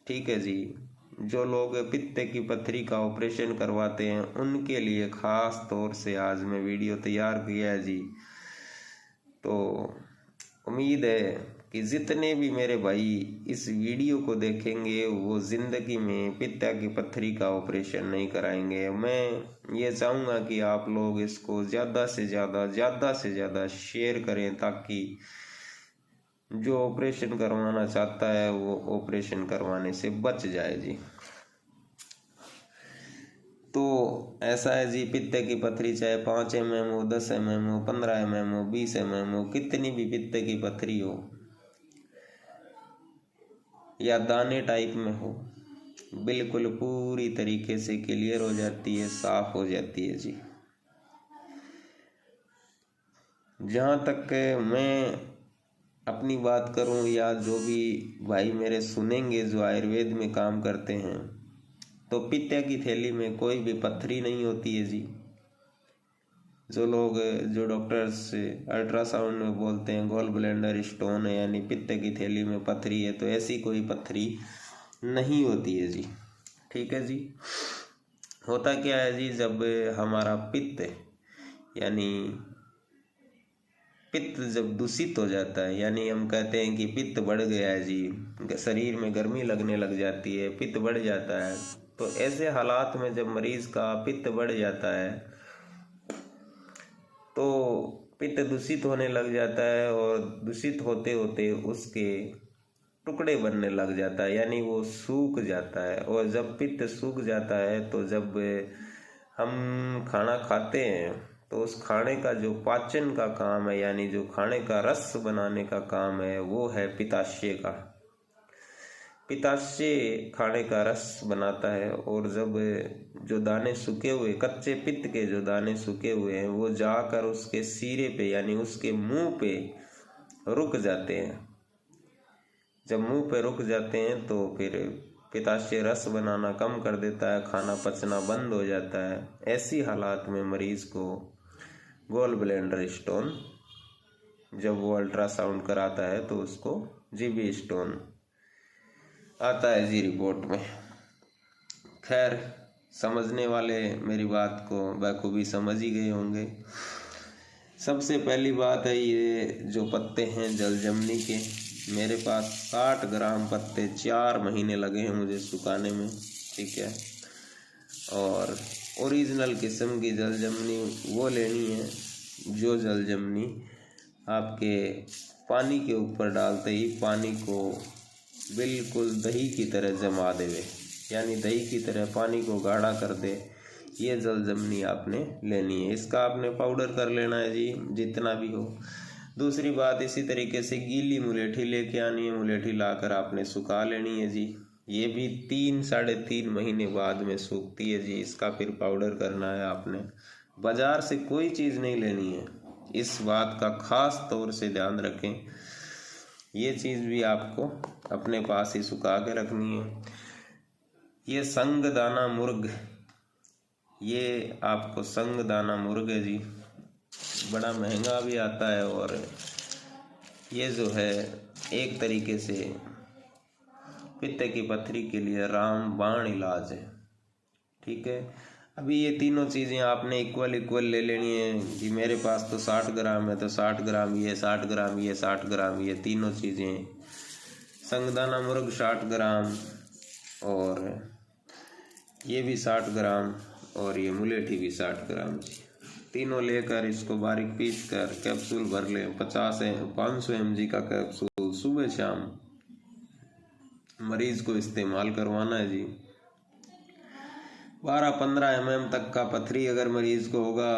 ठीक है जी। जो लोग पित्त की पथरी का ऑपरेशन करवाते हैं उनके लिए ख़ास तौर से आज मैं वीडियो तैयार किया है जी। तो उम्मीद है कि जितने भी मेरे भाई इस वीडियो को देखेंगे वो ज़िंदगी में पित्त की पथरी का ऑपरेशन नहीं कराएंगे। मैं ये चाहूँगा कि आप लोग इसको ज़्यादा से ज़्यादा शेयर करें ताकि जो ऑपरेशन करवाना चाहता है वो ऑपरेशन करवाने से बच जाए जी। तो ऐसा है जी, पित्त की पथरी चाहे 5 mm हो, 10 mm हो, 15 mm हो, 20 mm हो, कितनी भी पित्त की पथरी हो या दाने टाइप में हो, बिल्कुल पूरी तरीके से क्लियर हो जाती है, साफ हो जाती है जी। जहाँ तक मैं अपनी बात करूं या जो भी भाई मेरे सुनेंगे जो आयुर्वेद में काम करते हैं, तो पित्त की थैली में कोई भी पथरी नहीं होती है जी। जो डॉक्टर्स अल्ट्रासाउंड में बोलते हैं गॉल ब्लैंडर स्टोन है यानी पित्त की थैली में पथरी है, तो ऐसी कोई पथरी नहीं होती है जी। ठीक है जी। होता क्या है जी, जब हमारा पित्त यानी पित्त जब दूषित हो जाता है, यानी हम कहते हैं कि पित्त बढ़ गया है जी, शरीर में गर्मी लगने लग जाती है, पित्त बढ़ जाता है, तो ऐसे हालात में जब मरीज का पित्त बढ़ जाता है तो पित्त दूषित होने लग जाता है और दूषित होते होते उसके टुकड़े बनने लग जाता है, यानी वो सूख जाता है। और जब पित्त सूख जाता है तो जब हम खाना खाते हैं तो उस खाने का जो पाचन का काम है, यानी जो खाने का रस बनाने का काम है, वो है पित्ताशय का। पित्ताशय खाने का रस बनाता है और जब जो दाने सूखे हुए, कच्चे पित्त के जो दाने सूखे हुए हैं, वो जाकर उसके सिरे पे यानी उसके मुंह पे रुक जाते हैं। जब मुंह पे रुक जाते हैं तो फिर पित्ताशय रस बनाना कम कर देता है, खाना पचना बंद हो जाता है। ऐसी हालात में मरीज को गॉल ब्लैंडर स्टोन, जब वो अल्ट्रासाउंड कराता है तो उसको जीबी स्टोन आता है जी रिपोर्ट में। खैर, समझने वाले मेरी बात को बखूबी समझ ही गए होंगे। सबसे पहली बात है, ये जो पत्ते हैं जलजमनी के, मेरे पास 60 ग्राम पत्ते 4 महीने लगे हैं मुझे सुखाने में। ठीक है। और ओरिजिनल किस्म की जलजमनी वो लेनी है जो जलजमनी आपके पानी के ऊपर डालते ही पानी को बिल्कुल दही की तरह जमा देवे, यानी दही की तरह पानी को गाढ़ा कर दे। ये जलजमनी आपने लेनी है। इसका आपने पाउडर कर लेना है जी, जितना भी हो। दूसरी बात, इसी तरीके से गीली मुलेठी लेके आनी है, मुलेठी लाकर आपने सुखा लेनी है जी। ये भी 3-3.5 महीने बाद में सूखती है जी। इसका फिर पाउडर करना है आपने। बाजार से कोई चीज़ नहीं लेनी है, इस बात का खास तौर से ध्यान रखें। ये चीज़ भी आपको अपने पास ही सुखा के रखनी है। ये संगदाना मुर्ग, ये आपको संगदाना मुर्ग है जी, बड़ा महंगा भी आता है और ये जो है एक तरीके से पित्त की पथरी के लिए रामबाण इलाज है। ठीक है। अभी ये तीनों चीज़ें आपने इक्वल ले लेनी है कि मेरे पास तो 60 ग्राम है तो 60 ग्राम ये, 60 ग्राम ये, 60 ग्राम ये, तीनों चीज़ें। संगदाना मुर्ग 60 ग्राम और ये भी 60 ग्राम और ये मुलेठी भी 60 ग्राम जी। तीनों लेकर इसको बारीक पीस कर कैप्सूल भर लें। 500 mg का कैप्सूल सुबह शाम मरीज को इस्तेमाल करवाना है जी। 12-15 mm तक का पथरी अगर मरीज को होगा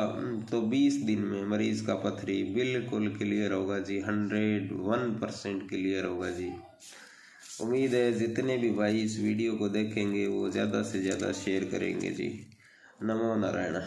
तो 20 दिन में मरीज का पथरी बिल्कुल क्लियर होगा जी, 101% क्लियर होगा जी। उम्मीद है जितने भी भाई इस वीडियो को देखेंगे वो ज़्यादा से ज़्यादा शेयर करेंगे जी। नमो नारायण।